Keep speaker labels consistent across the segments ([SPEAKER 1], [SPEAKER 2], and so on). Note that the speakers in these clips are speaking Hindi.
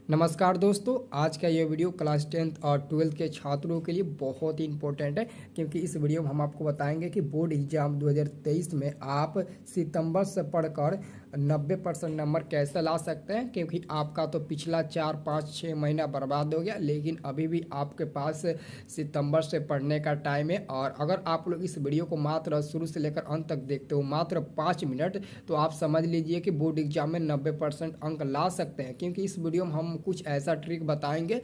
[SPEAKER 1] नमस्कार दोस्तों, आज का ये वीडियो क्लास 10th और 12th के छात्रों के लिए बहुत ही इंपॉर्टेंट है क्योंकि इस वीडियो में हम आपको बताएंगे कि बोर्ड एग्जाम 2023 में आप सितंबर से पढ़कर 90% नंबर कैसे ला सकते हैं। क्योंकि आपका तो पिछला 4-5-6 महीना बर्बाद हो गया, लेकिन अभी भी आपके पास सितंबर से पढ़ने का टाइम है। और अगर आप लोग इस वीडियो को मात्र शुरू से लेकर अंत तक देखते हो, मात्र 5 मिनट, तो आप समझ लीजिए कि बोर्ड एग्जाम में 90% अंक ला सकते हैं। क्योंकि इस वीडियो में हम कुछ ऐसा ट्रिक बताएंगे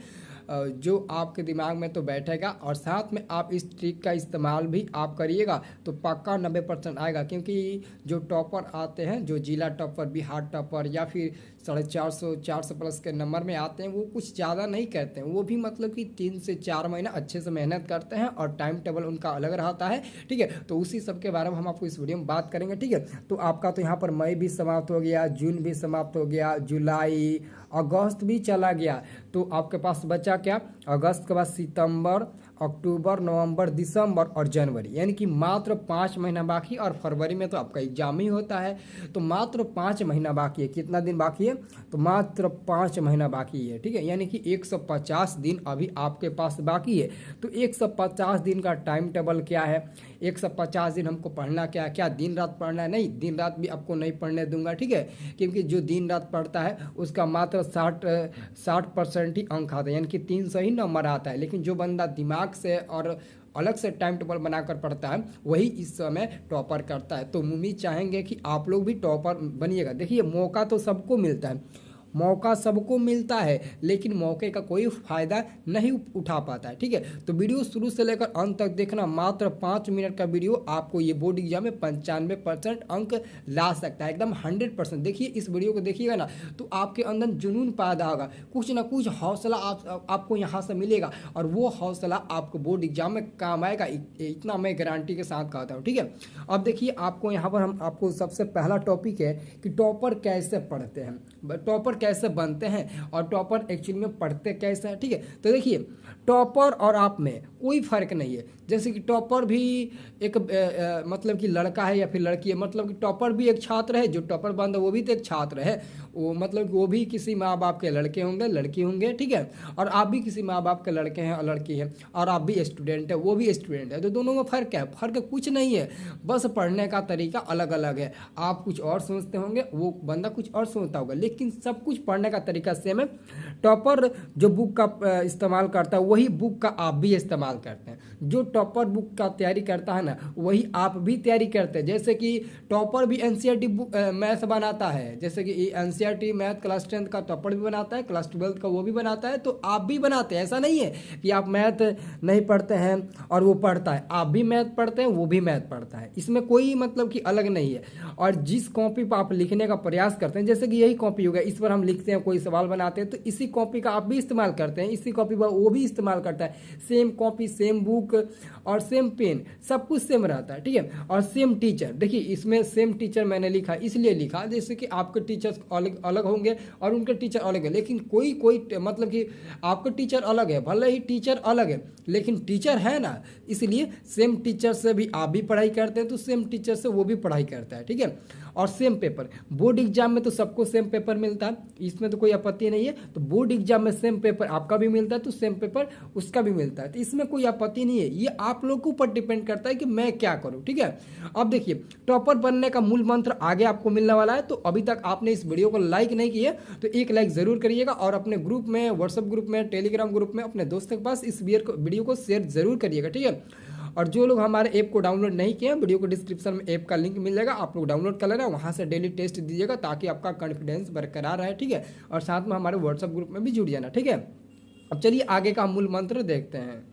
[SPEAKER 1] जो आपके दिमाग में तो बैठेगा और साथ में आप इस ट्रिक का इस्तेमाल भी आप करिएगा तो पक्का 90% आएगा। क्योंकि जो टॉपर आते हैं, जो जिला टॉपर, बिहार टॉपर या फिर 450 प्लस के नंबर में आते हैं, वो कुछ ज़्यादा नहीं करते हैं। वो भी मतलब कि 3 से 4 महीना अच्छे से मेहनत करते हैं और टाइम टेबल उनका अलग रहता है। ठीक है, तो उसी सब के बारे में हम आपको इस वीडियो में बात करेंगे। ठीक है, तो आपका तो यहाँ पर मई भी समाप्त हो गया, जून भी समाप्त हो गया, जुलाई, अगस्त भी चला गया। तो आपके पास बचा क्या? अगस्त के बाद सितंबर, अक्टूबर, नवंबर, दिसंबर और जनवरी, यानी कि मात्र 5 महीना बाकी। और फरवरी में तो आपका एग्जाम ही होता है, तो मात्र 5 महीना बाकी है। कितना दिन बाकी है? तो मात्र 5 महीना बाकी है। ठीक है, यानी कि 150 दिन अभी आपके पास बाकी है। तो 150 दिन का टाइम टेबल क्या है? 150 दिन हमको पढ़ना क्या है? क्या दिन रात पढ़ना है? नहीं, दिन रात भी आपको नहीं पढ़ने दूंगा। ठीक है, क्योंकि जो दिन रात पढ़ता है उसका मात्र 60% ही अंक आता है, यानी कि 300 ही नंबर आता है। लेकिन जो बंदा दिमाग से और अलग से टाइम टेबल बनाकर पढ़ता है, वही इस समय टॉपर करता है। तो उम्मीद चाहेंगे कि आप लोग भी टॉपर बनिएगा। देखिए, मौका तो सबको मिलता है, मौका सबको मिलता है, लेकिन मौके का कोई फ़ायदा नहीं उठा पाता है। ठीक है, तो वीडियो शुरू से लेकर अंत तक देखना। मात्र 5 मिनट का वीडियो आपको ये बोर्ड एग्जाम में 95% अंक ला सकता है, एकदम 100%। देखिए, इस वीडियो को देखिएगा ना तो आपके अंदर जुनून पैदा होगा, कुछ ना कुछ हौसला आपको यहाँ से मिलेगा और वो हौसला आपको बोर्ड एग्जाम में काम आएगा। इतना मैं गारंटी के साथ कहता हूँ। ठीक है, अब देखिए, आपको यहाँ पर हम आपको सबसे पहला टॉपिक है कि टॉपर कैसे पढ़ते हैं, टॉपर कैसे बनते हैं और टॉपर एक्चुअली में पढ़ते कैसे हैं। ठीक है, तो देखिए, टॉपर और आप में कोई फ़र्क नहीं है। जैसे कि टॉपर भी एक मतलब कि लड़का है या फिर लड़की है, मतलब कि टॉपर भी एक छात्र है, जो टॉपर बन रहा है वो भी तो एक छात्र है। वो मतलब वो भी किसी माँ बाप के लड़के होंगे, लड़की होंगे। ठीक है, और आप भी किसी माँ बाप के लड़के हैं और लड़की है, और आप भी स्टूडेंट है, वो भी स्टूडेंट है। तो दोनों में फ़र्क है? फ़र्क कुछ नहीं है, बस पढ़ने का तरीका अलग अलग है। आप कुछ और सोचते होंगे, वो बंदा कुछ और सोचता होगा, लेकिन सब कुछ पढ़ने का तरीका सेम है। टॉपर जो बुक का इस्तेमाल करता है, वही बुक का आप भी इस्तेमाल करते हैं। जो टॉपर बुक का तैयारी करता है ना, वही आप भी तैयारी करते हैं। जैसे कि टॉपर भी एनसीईआरटी बुक मैथ बनाता है, जैसे कि एनसीईआरटी मैथ क्लास 10th का टॉपर भी बनाता है, क्लास 12th का वो भी बनाता है, तो आप भी बनाते हैं। ऐसा नहीं है कि आप मैथ नहीं पढ़ते हैं और वो पढ़ता है, आप भी मैथ पढ़ते हैं, वो भी मैथ पढ़ता है। इसमें कोई मतलब कि अलग नहीं है। और जिस कॉपी पर आप लिखने का प्रयास करते हैं, जैसे कि यही कॉपी होगा, इस पर हम लिखते हैं, कोई सवाल बनाते हैं, तो इसी कॉपी का आप भी इस्तेमाल करते हैं, इसी कॉपी पर वो भी इस्तेमाल करता है। सेम कॉपी, सेम बुक और सेम पेन, सब कुछ सेम रहता है। ठीक है, और सेम टीचर। देखिए, इसमें सेम टीचर मैंने लिखा, इसलिए लिखा जैसे कि आपके टीचर्स अलग अलग होंगे और उनके टीचर अलग है, लेकिन कोई मतलब कि आपका टीचर अलग है, भले ही टीचर अलग है, लेकिन टीचर है ना। इसलिए सेम टीचर से भी आप भी पढ़ाई करते हैं, तो सेम टीचर से वो भी पढ़ाई करता है। ठीक है, और सेम पेपर। बोर्ड एग्जाम में तो सबको सेम पेपर मिलता है, इसमें तो कोई आपत्ति नहीं है। तो बोर्ड एग्जाम में सेम पेपर आपका भी मिलता है, तो सेम पेपर उसका भी मिलता है, तो इसमें कोई आपत्ति नहीं है। ये आप लोग के ऊपर डिपेंड करता है कि मैं क्या करूं। ठीक है, अब देखिए, टॉपर बनने का मूल मंत्र आगे आपको मिलने वाला है। तो अभी तक आपने इस वीडियो को लाइक नहीं किया तो एक लाइक जरूर करिएगा, और अपने ग्रुप में, व्हाट्सएप ग्रुप में, टेलीग्राम ग्रुप में अपने दोस्तों के पास इस वीडियो को शेयर जरूर करिएगा। ठीक है, और जो लोग हमारे ऐप को डाउनलोड नहीं किए हैं, वीडियो को डिस्क्रिप्शन में ऐप का लिंक मिल जाएगा, आप लोग डाउनलोड कर लेना, वहाँ से डेली टेस्ट दीजिएगा ताकि आपका कॉन्फिडेंस बरकरार रहे। ठीक है, और साथ में हमारे व्हाट्सएप ग्रुप में भी जुड़ जाना। ठीक है, अब चलिए आगे का मूल मंत्र देखते हैं।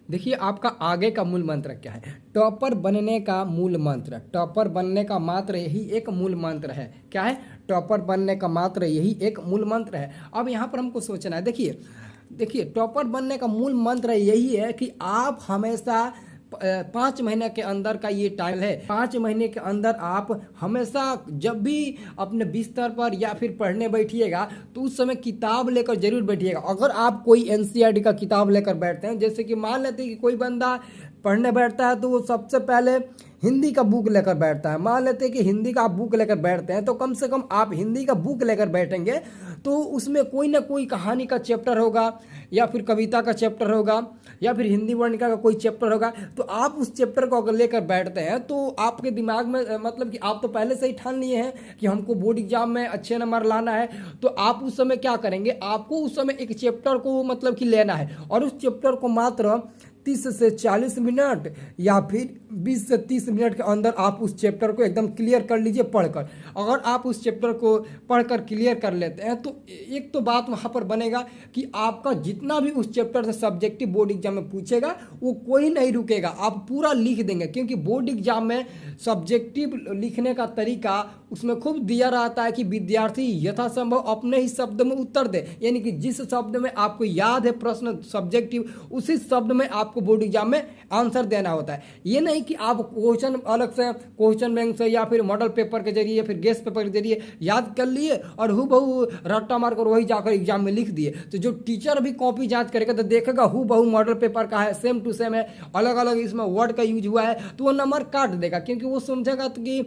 [SPEAKER 1] देखिए, आपका आगे का मूल मंत्र क्या है? टॉपर बनने का मूल मंत्र, टॉपर बनने का मात्र यही एक मूल मंत्र है। क्या है? टॉपर बनने का मात्र यही एक मूल मंत्र है। अब यहाँ पर हमको सोचना है। देखिए, टॉपर बनने का मूल मंत्र यही है कि आप हमेशा 5 महीने के अंदर का ये टाइम है। 5 महीने के अंदर आप हमेशा जब भी अपने बिस्तर पर या फिर पढ़ने बैठिएगा, तो उस समय किताब लेकर जरूर बैठिएगा। अगर आप कोई एनसीईआरटी का किताब लेकर बैठते हैं, जैसे कि मान लेते हैं कि कोई बंदा पढ़ने बैठता है तो वो सबसे पहले हिंदी का बुक लेकर बैठता है। मान लेते हैं कि हिंदी का आप बुक लेकर बैठते हैं, तो कम से कम आप हिंदी का बुक लेकर बैठेंगे तो उसमें कोई ना कोई कहानी का चैप्टर होगा या फिर कविता का चैप्टर होगा या फिर हिंदी वर्णिका का कोई चैप्टर होगा। तो आप उस चैप्टर को अगर लेकर बैठते हैं तो आपके दिमाग में मतलब कि आप तो पहले से ही ठान लिए हैं कि हमको बोर्ड एग्जाम में अच्छे नंबर लाना है। तो आप उस समय क्या करेंगे, आपको उस समय एक चैप्टर को मतलब कि लेना है और उस चैप्टर को मात्र 30 से 40 मिनट या फिर 20 से 30 मिनट के अंदर आप उस चैप्टर को एकदम क्लियर कर लीजिए पढ़कर। अगर आप उस चैप्टर को पढ़कर क्लियर कर लेते हैं तो एक तो बात वहाँ पर बनेगा कि आपका जितना भी उस चैप्टर से सब्जेक्टिव बोर्ड एग्जाम में पूछेगा वो कोई नहीं रुकेगा, आप पूरा लिख देंगे। क्योंकि बोर्ड एग्जाम में सब्जेक्टिव लिखने का तरीका उसमें खूब दिया रहता है कि विद्यार्थी यथासंभव अपने ही शब्द में उत्तर दे, यानी कि जिस शब्द में आपको याद है प्रश्न सब्जेक्टिव उसी शब्द में आपको बोर्ड एग्जाम में आंसर देना होता है। ये नहीं कि आप क्वेश्चन अलग से क्वेश्चन बैंक से या फिर मॉडल पेपर के जरिए या फिर गेस्ट पेपर के जरिए याद कर लिए और हूबहू रट्टा मारकर वही जाकर एग्जाम में लिख दिए। तो जो टीचर भी कॉपी जांच करेगा तो देखेगा हूबहू मॉडल पेपर का है, सेम टू सेम है, अलग अलग इसमें वर्ड का यूज हुआ है, तो वो नंबर काट देगा क्योंकि वो समझेगा कि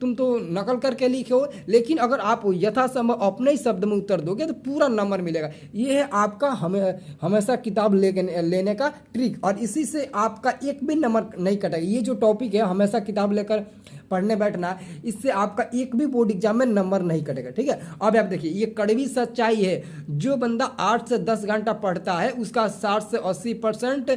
[SPEAKER 1] तुम तो नकल करके लिखे हो। लेकिन अगर आप यथासंभव अपने ही शब्द में उत्तर दोगे तो पूरा नंबर मिलेगा। ये है आपका हमेशा किताब लेने का ट्रिक और इसी से आपका एक भी नंबर नहीं कटेगा। ये जो टॉपिक है हमेशा किताब लेकर पढ़ने बैठना, इससे आपका एक भी बोर्ड एग्जाम में नंबर नहीं कटेगा। ठीक है, अब आप देखिए ये कड़वी सच्चाई है, जो बंदा 8 से 10 घंटा पढ़ता है उसका 60 से 80%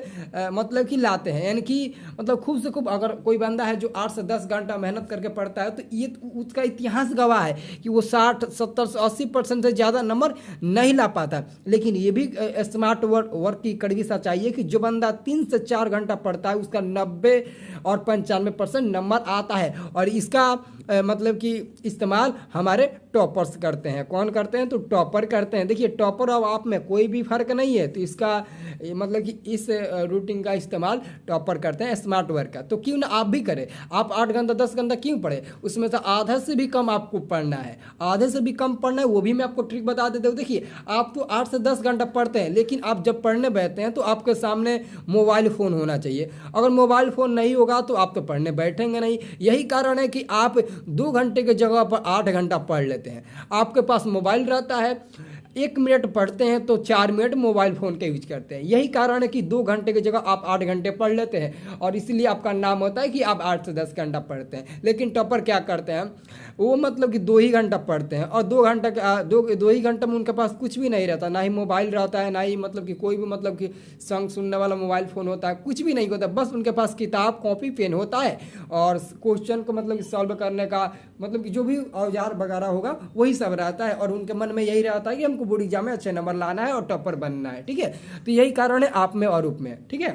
[SPEAKER 1] मतलब कि लाते हैं। यानी कि मतलब खूब से खूब अगर कोई बंदा है जो 8 से 10 घंटा मेहनत करके पढ़ता है तो ये उसका इतिहास गवाह है कि वो 60, 70 से 80% से ज़्यादा नंबर नहीं ला पाता। लेकिन ये भी स्मार्ट वर्क की कड़वी सच्चाई है कि जो बंदा 3 से 4 घंटा पढ़ता है उसका 90 और 95% नंबर आता है। और इसका मतलब कि इस्तेमाल हमारे टॉपर्स करते हैं। कौन करते हैं? तो टॉपर करते हैं। देखिए टॉपर और आप में कोई भी फर्क नहीं है, तो इसका मतलब कि इस रूटीन का इस्तेमाल टॉपर करते हैं स्मार्ट वर्क का। तो क्यों ना आप भी करें। आप 8 घंटा 10 घंटा क्यों पढ़े, उसमें से आधा से भी कम आपको पढ़ना है, आधे से भी कम पढ़ना है। वो भी मैं आपको ट्रिक बता देता हूँ। देखिए आप तो 8 से 10 घंटा पढ़ते हैं, लेकिन आप जब पढ़ने बैठते हैं तो आपके सामने मोबाइल फ़ोन होना चाहिए। अगर मोबाइल फ़ोन नहीं होगा तो आप तो पढ़ने बैठेंगे नहीं। यही कारण है कि आप 2 घंटे की जगह पर 8 घंटा पढ़ लेते हैं। आपके पास मोबाइल रहता है, 1 मिनट पढ़ते हैं तो 4 मिनट मोबाइल फ़ोन का यूज करते हैं। यही कारण है कि 2 घंटे की जगह आप 8 घंटे पढ़ लेते हैं और इसलिए आपका नाम होता है कि आप 8 से 10 घंटा पढ़ते हैं। लेकिन टॉपर क्या करते हैं, वो मतलब कि 2 ही घंटा पढ़ते हैं और 2 ही घंटे में उनके पास कुछ भी नहीं रहता, ना ही मोबाइल रहता है, ना ही मतलब कि कोई भी मतलब कि सॉन्ग सुनने वाला मोबाइल फ़ोन होता है, कुछ भी नहीं होता। बस उनके पास किताब कॉपी पेन होता है और क्वेश्चन को मतलब कि सॉल्व करने का मतलब कि जो भी औजार वगैरह होगा वही सब रहता है और उनके मन में यही रहता है कि हमको बोर्ड एग्जाम में अच्छे नंबर लाना है और टॉपर बनना है। ठीक है, तो यही कारण है आप में और रूप में। ठीक है,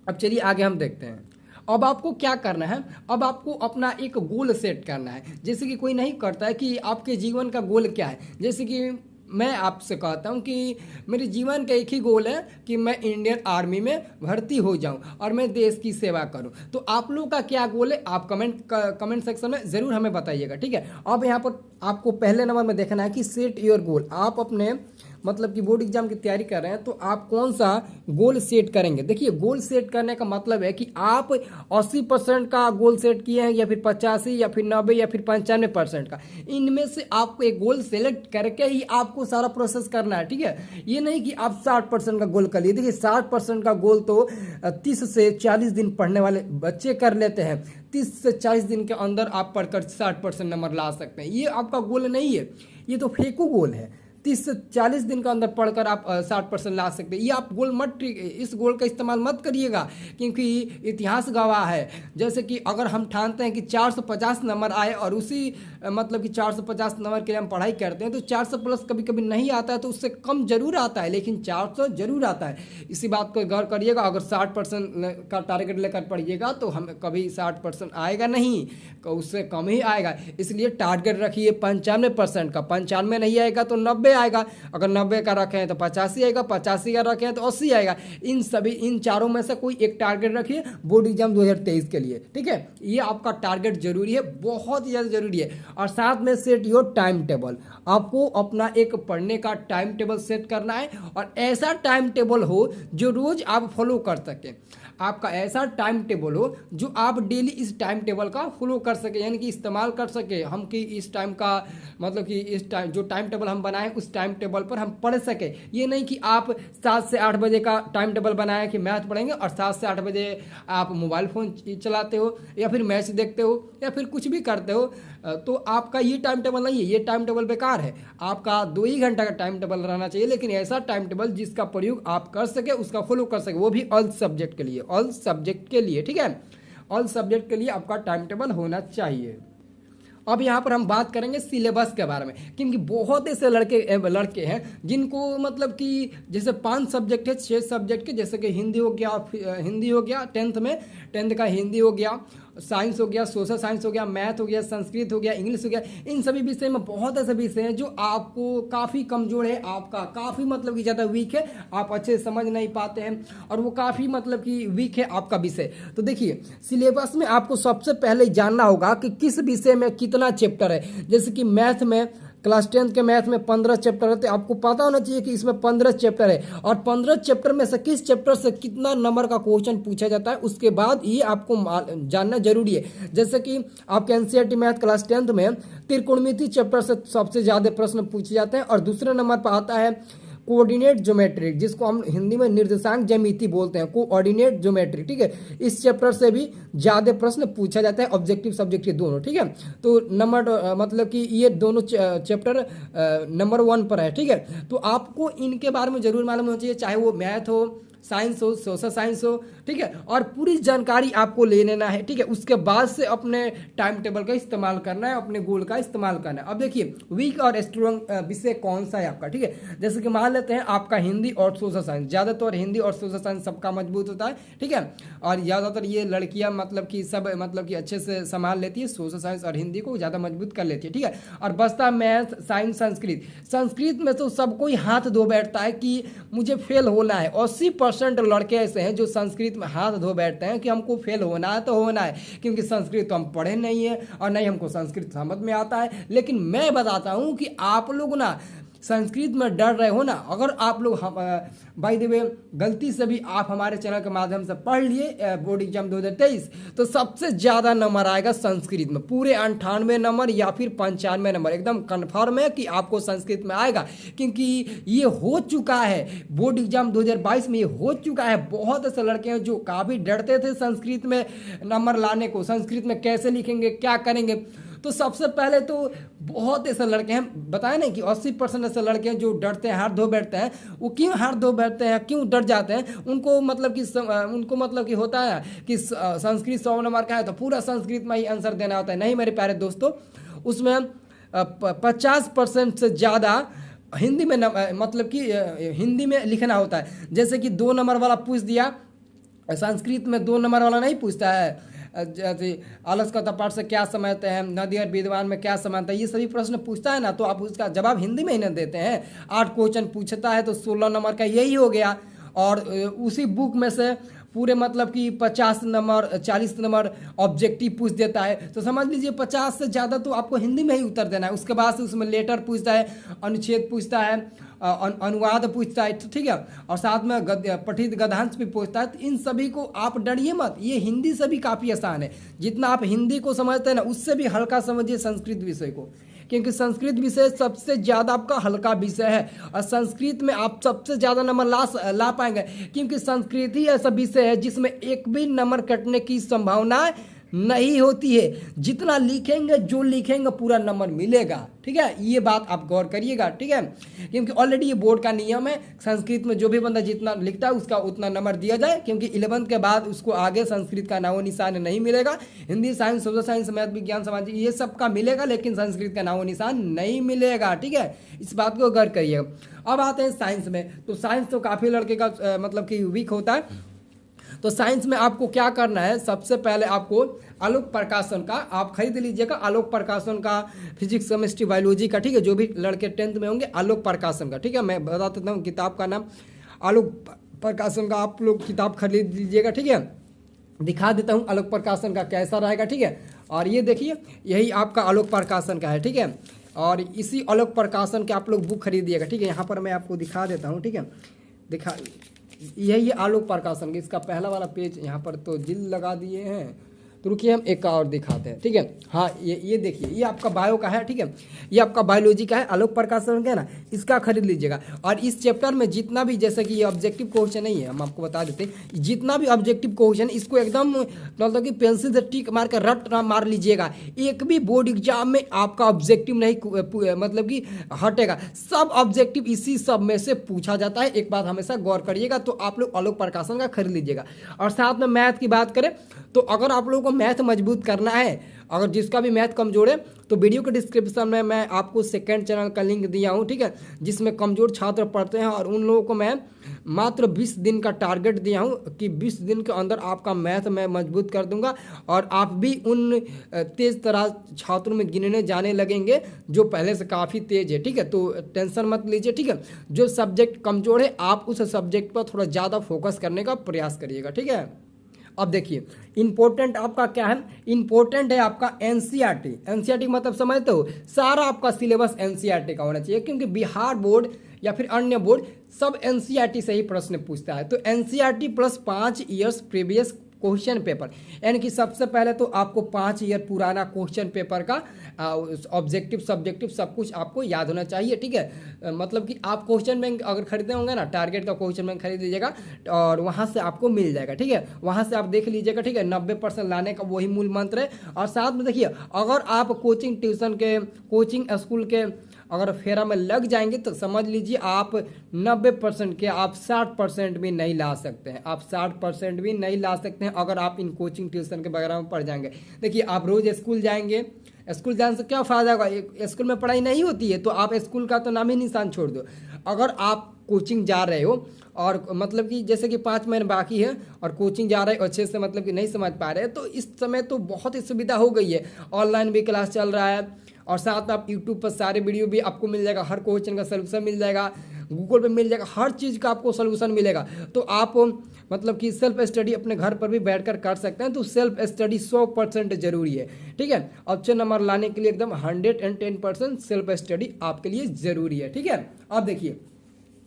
[SPEAKER 1] अब चलिए आगे हम देखते हैं। अब आपको क्या करना है, अब आपको अपना एक गोल सेट करना है। जैसे कि कोई नहीं करता है कि आपके जीवन का गोल क्या है। जैसे कि मैं आपसे कहता हूं कि मेरे जीवन का एक ही गोल है कि मैं इंडियन आर्मी में भर्ती हो जाऊं और मैं देश की सेवा करूं। तो आप लोगों का क्या गोल है, आप कमेंट सेक्शन में ज़रूर हमें बताइएगा। ठीक है, अब यहाँ पर आपको पहले नंबर में देखना है कि सेट योर गोल। आप अपने मतलब कि बोर्ड एग्जाम की तैयारी कर रहे हैं तो आप कौन सा गोल सेट करेंगे। देखिए गोल सेट करने का मतलब है कि आप 80% का गोल सेट किए हैं या फिर 85 या फिर 90 या फिर 95% का, इनमें से आपको एक गोल सेलेक्ट करके ही आपको सारा प्रोसेस करना है। ठीक है, ये नहीं कि आप 60% का गोल कर लिए। देखिए 60% का गोल तो 30 से 40 दिन पढ़ने वाले बच्चे कर लेते हैं। 30 से 40 दिन के अंदर आप पढ़कर 60% नंबर ला सकते हैं। ये आपका गोल नहीं है, ये तो फेकू गोल है। 30 से 40 दिन के अंदर पढ़कर आप 60% ला सकते हैं। ये आप गोल मत, इस गोल का इस्तेमाल मत करिएगा क्योंकि इतिहास गवाह है। जैसे कि अगर हम ठानते हैं कि 450 नंबर आए और उसी मतलब कि 450 नंबर के लिए हम पढ़ाई करते हैं तो 400 प्लस कभी कभी नहीं आता है, तो उससे कम जरूर आता है, लेकिन 400 जरूर आता है। इसी बात को गौर करिएगा। अगर 60% का टारगेट लेकर पढ़िएगा तो हम कभी 60% आएगा नहीं, उससे कम ही आएगा। इसलिए टारगेट रखिए 95% का, 95 नहीं आएगा तो 90 आएगा, अगर 90 का रखे हैं तो 85 आएगा, 85 का रखे हैं तो 80 आएगा। इन चारों में से कोई एक टारगेट रखिए बोर्ड एग्जाम 2023 के लिए। ठीक है, ये आपका टारगेट जरूरी है, बहुत ही ज़्यादा जरूरी है। और साथ में सेट योर टाइम टेबल। आपको अपना एक पढ़ने का टाइम टेबल सेट करना है और ऐसा टाइम टेबल हो जो रोज आप फॉलो कर सकें। आपका ऐसा टाइम टेबल हो जो आप डेली इस टाइम टेबल का फॉलो कर सके, यानी कि इस्तेमाल कर सके हम कि इस टाइम का मतलब कि इस टाइम जो टाइम टेबल हम बनाएं उस टाइम टेबल पर हम पढ़ सके। ये नहीं कि आप 7 से 8 बजे का टाइम टेबल बनाएं कि मैथ पढ़ेंगे और 7 से 8 बजे आप मोबाइल फ़ोन चलाते हो या फिर मैच देखते हो या फिर कुछ भी करते हो, तो आपका ये टाइम टेबल नहीं है, ये टाइम टेबल बेकार है। आपका 2 ही घंटा का टाइम टेबल रहना चाहिए, लेकिन ऐसा टाइम टेबल जिसका प्रयोग आप कर सके, उसका फॉलो कर सके, वो भी ऑल सब्जेक्ट के लिए, ऑल सब्जेक्ट के लिए, ठीक है। ऑल सब्जेक्ट के लिए आपका टाइम टेबल होना चाहिए। अब यहाँ पर हम बात करेंगे सिलेबस के बारे में, क्योंकि बहुत ऐसे लड़के हैं जिनको मतलब कि जैसे 5 सब्जेक्ट है, 6 सब्जेक्ट के, जैसे कि हिंदी हो गया 10th में, 10th का हिंदी हो गया, साइंस हो गया, सोशल साइंस हो गया, मैथ हो गया, संस्कृत हो गया, इंग्लिश हो गया। इन सभी विषय में बहुत ऐसे विषय हैं जो आपको काफ़ी कमज़ोर है, आपका काफ़ी मतलब कि ज़्यादा वीक है, आप अच्छे से समझ नहीं पाते हैं और वो काफ़ी मतलब कि वीक है आपका विषय। तो देखिए सिलेबस में आपको सबसे पहले जानना होगा कि किस विषय में कितना चैप्टर है। जैसे कि मैथ में क्लास 10th के मैथ में 15 चैप्टर है, तो आपको पता होना चाहिए कि इसमें 15 चैप्टर है और 15 चैप्टर में से किस चैप्टर से कितना नंबर का क्वेश्चन पूछा जाता है, उसके बाद ये आपको जानना जरूरी है। जैसे कि आपके एनसीईआरटी मैथ क्लास 10th में त्रिकोणमिति चैप्टर से सबसे ज़्यादा प्रश्न पूछे जाते हैं और दूसरे नंबर पर आता है कोऑर्डिनेट ज्योमेट्री, जिसको हम हिंदी में निर्देशांक ज्यामिति बोलते हैं, कोऑर्डिनेट ज्योमेट्री, ठीक है। इस चैप्टर से भी ज़्यादा प्रश्न पूछा जाता है, ऑब्जेक्टिव सब्जेक्टिव दोनों, ठीक है। तो नंबर मतलब कि ये दोनों चैप्टर नंबर 1 पर है, ठीक है। तो आपको इनके बारे में जरूर मालूम होना चाहिए, चाहे वो मैथ हो, साइंस हो, सोशल साइंस हो, ठीक है। और पूरी जानकारी आपको ले लेना है, ठीक है। उसके बाद से अपने टाइम टेबल का इस्तेमाल करना है, अपने गोल का इस्तेमाल करना है। अब देखिए वीक और स्ट्रॉन्ग विषय कौन सा है आपका, ठीक है। जैसे कि मान लेते हैं आपका हिंदी और सोशल साइंस, ज़्यादातर हिंदी और सोशल साइंस सबका मजबूत होता है, ठीक है। और ज़्यादातर ये लड़कियाँ मतलब कि सब मतलब कि अच्छे से संभाल लेती है, सोशल साइंस और हिंदी को ज़्यादा मजबूत कर लेती है, ठीक है। और बचता मैथ, साइंस, संस्कृत। संस्कृत में तो सबको ही हाथ धो बैठता है कि मुझे फेल होना है। 80% लड़के ऐसे हैं जो संस्कृत में हाथ धो बैठते हैं कि हमको फेल होना है तो होना है, क्योंकि संस्कृत तो हम पढ़े नहीं है और नहीं हमको संस्कृत समझ में आता है। लेकिन मैं बताता हूं कि आप लोग ना संस्कृत में डर रहे हो ना, अगर आप लोग बाय द वे गलती से भी आप हमारे चैनल के माध्यम से पढ़ लिए बोर्ड एग्जाम 2023, तो सबसे ज़्यादा नंबर आएगा संस्कृत में, पूरे 98 नंबर या फिर 95 नंबर, एकदम कन्फर्म है कि आपको संस्कृत में आएगा। क्योंकि ये हो चुका है बोर्ड एग्जाम 2022 में, ये हो चुका है। बहुत ऐसे लड़के हैं जो काफ़ी डरते थे संस्कृत में नंबर लाने को, संस्कृत में कैसे लिखेंगे, क्या करेंगे। तो सबसे पहले तो बहुत ऐसे लड़के हैं, बताए ना कि 80% ऐसे लड़के हैं जो डरते हैं, हाथ धो बैठते हैं। वो क्यों हाथ धो बैठते हैं, क्यों डर जाते हैं? उनको मतलब कि होता है कि संस्कृत 100 नंबर का है तो पूरा संस्कृत में ही आंसर देना होता है। नहीं मेरे प्यारे दोस्तों, उसमें 50% से ज़्यादा हिंदी में मतलब कि हिंदी में लिखना होता है। जैसे कि 2 नंबर वाला पूछ दिया, संस्कृत में 2 नंबर वाला नहीं पूछता है। आलस का तपाट से क्या समझते हैं, नदी और विद्वान में क्या समानता है, ये सभी प्रश्न पूछता है ना, तो आप उसका जवाब हिंदी में ही न देते हैं। 8 क्वेश्चन पूछता है तो 16 नंबर का यही हो गया। और उसी बुक में से पूरे मतलब कि 50 नंबर 40 नंबर ऑब्जेक्टिव पूछ देता है। तो समझ लीजिए 50 से ज़्यादा तो आपको हिंदी में ही उत्तर देना है। उसके बाद से उसमें लेटर पूछता है, अनुच्छेद पूछता है, अनुवाद पूछता है, ठीक है। और साथ में पठित गद्यांश भी पूछता है। तो इन सभी को आप डरिए मत, ये हिंदी से भी काफ़ी आसान है। जितना आप हिंदी को समझते हैं ना, उससे भी हल्का समझिए संस्कृत विषय को, क्योंकि संस्कृत विषय सबसे ज़्यादा आपका हल्का विषय है और संस्कृत में आप सबसे ज़्यादा नंबर ला पाएंगे, क्योंकि संस्कृत ही ऐसा विषय है जिसमें एक भी नंबर कटने की संभावना नहीं होती है। जितना लिखेंगे, जो लिखेंगे पूरा नंबर मिलेगा, ठीक है। ये बात आप गौर करिएगा, ठीक है। क्योंकि ऑलरेडी ये बोर्ड का नियम है, संस्कृत में जो भी बंदा जितना लिखता है उसका उतना नंबर दिया जाए, क्योंकि 11th के बाद उसको आगे संस्कृत का नामो निशान नहीं मिलेगा। Hindi, science, social science, math, विज्ञान, सामाजिक ये सब का मिलेगा, लेकिन संस्कृत का नामो निशान नहीं मिलेगा, ठीक है। इस बात को गौर करिएगा। अब आते हैं साइंस में। तो साइंस तो काफ़ी लड़के का मतलब कि वीक होता है। तो साइंस में आपको क्या करना है, सबसे पहले आपको आलोक प्रकाशन का आप खरीद लीजिएगा, आलोक प्रकाशन का, फिजिक्स, केमिस्ट्री, बायोलॉजी का, ठीक है। जो भी लड़के 10th में होंगे, आलोक प्रकाशन का, ठीक है। मैं बता देता हूँ किताब का नाम, आलोक प्रकाशन का आप लोग किताब खरीद लीजिएगा, ठीक है। दिखा देता हूँ आलोक प्रकाशन का कैसा रहेगा, ठीक है। और ये देखिए, यही आपका आलोक प्रकाशन का है, ठीक है। और इसी आलोक प्रकाशन के आप लोग बुक खरीदिएगा, ठीक है। यहाँ पर मैं आपको दिखा देता हूँ, ठीक है। यही आलोक प्रकाशन का इसका पहला वाला पेज यहाँ पर तो जिल लगा दिए हैं। तो रुकिए हम एक और दिखाते हैं, ठीक है। हाँ ये देखिए, ये आपका बायो का है, ठीक है। ये आपका बायोलॉजी का है, आलोक प्रकाशन का है ना, इसका खरीद लीजिएगा। और इस चैप्टर में जितना भी, जैसे कि ये ऑब्जेक्टिव क्वेश्चन नहीं है, हम आपको बता देते हैं, जितना भी ऑब्जेक्टिव क्वेश्चन इसको एकदम मतलब कि पेंसिल से टिक मार कर रट मार लीजिएगा। एक भी बोर्ड एग्जाम में आपका ऑब्जेक्टिव नहीं मतलब कि हटेगा, सब ऑब्जेक्टिव इसी सब में से पूछा जाता है। एक बात हमेशा गौर करिएगा। तो आप लोग आलोक प्रकाशन का खरीद लीजिएगा। और साथ में मैथ की बात करें तो अगर आप लोगों को मैथ मजबूत करना है, अगर जिसका भी मैथ कमजोर है, तो वीडियो के डिस्क्रिप्शन में मैं आपको सेकंड चैनल का लिंक दिया हूं, ठीक है, जिसमें कमजोर छात्र पढ़ते हैं। और उन लोगों को मैं मात्र 20 दिन का टारगेट दिया हूं कि 20 दिन के अंदर आपका मैथ मैं मजबूत कर दूंगा और आप भी उन तेज तरह छात्रों में गिनने जाने लगेंगे जो पहले से काफ़ी तेज है, ठीक है। तो टेंशन मत लीजिए, ठीक है। जो सब्जेक्ट कमजोर है आप उस सब्जेक्ट पर थोड़ा ज़्यादा फोकस करने का प्रयास करिएगा, ठीक है। अब देखिए इंपॉर्टेंट आपका क्या है, इंपॉर्टेंट है आपका एनसीईआरटी। एनसीईआरटी मतलब समझते हो, सारा आपका सिलेबस एनसीईआरटी का होना चाहिए, क्योंकि बिहार बोर्ड या फिर अन्य बोर्ड सब एनसीईआरटी से ही प्रश्न पूछता है। तो NCERT plus 5 years previous question paper, यानी कि सबसे पहले तो आपको 5 ईयर पुराना क्वेश्चन पेपर का ऑब्जेक्टिव सब्जेक्टिव सब कुछ आपको याद होना चाहिए, ठीक है। मतलब कि आप क्वेश्चन बैंक अगर खरीदे होंगे ना, टारगेट का क्वेश्चन बैंक खरीद लीजिएगा और वहाँ से आपको मिल जाएगा, ठीक है। वहाँ से आप देख लीजिएगा, ठीक है। 90% लाने का वही मूल मंत्र है। और साथ में देखिए, अगर आप कोचिंग ट्यूशन के, कोचिंग स्कूल के अगर फेरा में लग जाएंगे तो समझ लीजिए आप 90% के, आप 60% भी नहीं ला सकते हैं। आप 60% भी नहीं ला सकते हैं अगर आप इन कोचिंग ट्यूशन के वगैरह में पढ़ जाएंगे। देखिए आप रोज़ स्कूल जाएंगे, स्कूल जाने से क्या फ़ायदा होगा, स्कूल में पढ़ाई नहीं होती है तो आप स्कूल का तो नाम ही निशान छोड़ दो। अगर आप कोचिंग जा रहे हो और मतलब कि जैसे कि 5 महीने बाकी है और कोचिंग जा रहे हो अच्छे से, मतलब कि नहीं समझ पा रहे हैं, तो इस समय तो बहुत ही सुविधा हो गई है। ऑनलाइन भी क्लास चल रहा है और साथ में आप यूट्यूब पर सारे वीडियो भी आपको मिल जाएगा, हर क्वेश्चन का सलूशन मिल जाएगा, गूगल पे मिल जाएगा, हर चीज़ का आपको सलूशन मिलेगा। तो आप मतलब कि सेल्फ स्टडी अपने घर पर भी बैठकर कर सकते हैं। तो सेल्फ स्टडी 100% जरूरी है, ठीक है। अच्छे नंबर लाने के लिए एकदम 110% सेल्फ स्टडी आपके लिए ज़रूरी है, ठीक है। अब देखिए,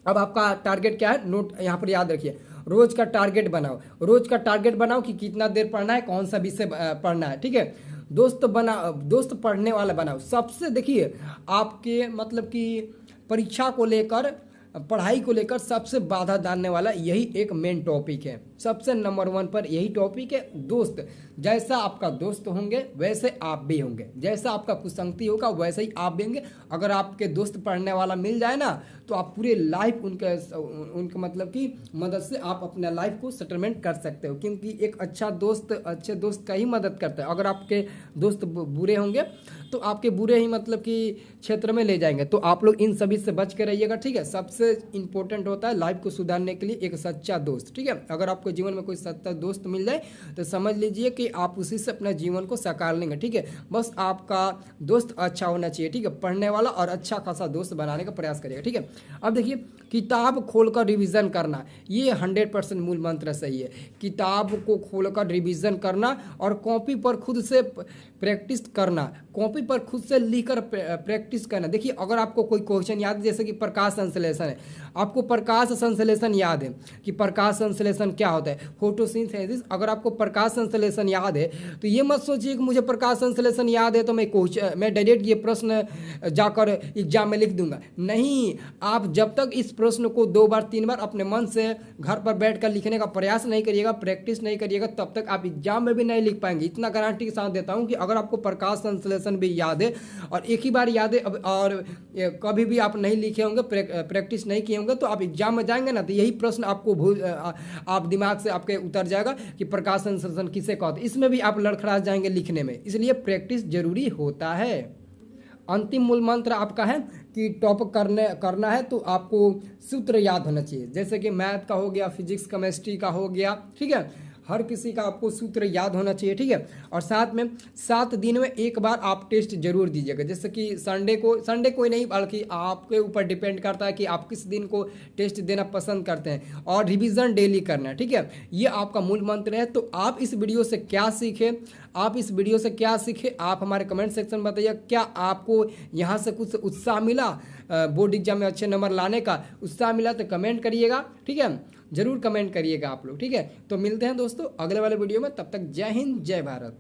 [SPEAKER 1] अब आपका टारगेट क्या है, नोट यहाँ पर याद रखिए। रोज का टारगेट बनाओ, रोज का टारगेट बनाओ कि कितना देर पढ़ना है, कौन सा विषय पढ़ना है, ठीक है। दोस्त पढ़ने वाला बनाओ। सबसे देखिए आपके मतलब कि परीक्षा को लेकर, पढ़ाई को लेकर सबसे बाधा डालने वाला यही एक मेन टॉपिक है, सबसे नंबर 1 पर यही टॉपिक है, दोस्त। जैसा आपका दोस्त होंगे वैसे आप भी होंगे, जैसा आपका कुसंगति होगा वैसे ही आप भी होंगे। अगर आपके दोस्त पढ़ने वाला मिल जाए ना तो आप पूरे लाइफ उनके मतलब की मदद से आप अपने लाइफ को सेटलमेंट कर सकते हो, क्योंकि एक अच्छा दोस्त अच्छे दोस्त का ही मदद करता है। अगर आपके दोस्त बुरे होंगे तो आपके बुरे ही मतलब कि क्षेत्र में ले जाएंगे। तो आप लोग इन सभी से बच के रहिएगा, ठीक है। सबसे इंपॉर्टेंट होता है लाइफ को सुधारने के लिए एक सच्चा दोस्त, ठीक है। अगर आपको जीवन में कोई सच्चा दोस्त मिल जाए तो समझ लीजिए कि आप उसी से अपना जीवन को साकार लेंगे, ठीक है। बस आपका दोस्त अच्छा होना चाहिए, ठीक है, पढ़ने वाला और अच्छा खासा दोस्त बनाने का प्रयास करिएगा, ठीक है। अब देखिए, किताब खोलकर रिवीजन करना, ये 100% मूल मंत्र सही है। किताब को खोलकर रिवीजन करना और कॉपी पर खुद से प्रैक्टिस करना, कॉपी पर खुद से लिखकर प्रैक्टिस करना। देखिए अगर आपको कोई क्वेश्चन याद है, जैसे कि प्रकाश संश्लेषण है, आपको प्रकाश संश्लेषण याद है कि प्रकाश संश्लेषण क्या होता है, फोटोसिंथेसिस। अगर आपको प्रकाश संश्लेषण याद है तो ये मत सोचिए कि मुझे प्रकाश संश्लेषण याद है तो मैं डायरेक्ट ये प्रश्न जाकर एग्जाम में लिख दूंगा। नहीं, आप जब तक इस प्रश्न को 2 बार 3 बार अपने मन से घर पर बैठकर लिखने का प्रयास नहीं करिएगा, प्रैक्टिस नहीं करिएगा, तब तक आप एग्जाम में भी नहीं लिख पाएंगे। इतना गारंटी के साथ देता हूँ कि अगर आपको प्रकाश संश्लेषण भी याद है और एक ही बार याद है और कभी भी आप नहीं लिखे होंगे, प्रैक्टिस नहीं किए होंगे, तो आप एग्जाम में जाएंगे ना तो यही प्रश्न आपको आप दिमाग से आपके उतर जाएगा कि प्रकाश संश्लेषण किसे कहते हैं। इसमें भी आप लड़खड़ा जाएंगे लिखने में, इसलिए प्रैक्टिस जरूरी होता है। अंतिम मूल मंत्र आपका है कि टॉप करना है तो आपको सूत्र याद होना चाहिए, जैसे कि मैथ का हो गया, फिजिक्स केमिस्ट्री का हो गया, ठीक है। हर किसी का आपको सूत्र याद होना चाहिए, ठीक है। और साथ में 7 दिन में एक बार आप टेस्ट जरूर दीजिएगा, जैसे कि संडे को ही नहीं बल्कि आपके ऊपर डिपेंड करता है कि आप किस दिन को टेस्ट देना पसंद करते हैं। और रिवीजन डेली करना, ठीक है, ये आपका मूल मंत्र है। तो आप इस वीडियो से क्या सीखे, आप हमारे कमेंट सेक्शन में बताइए। क्या आपको यहाँ से कुछ उत्साह मिला, बोर्ड एग्जाम में अच्छे नंबर लाने का उत्साह मिला तो कमेंट करिएगा, ठीक है। जरूर कमेंट करिएगा आप लोग, ठीक है। तो मिलते हैं दोस्तों अगले वाले वीडियो में, तब तक जय हिंद जय भारत।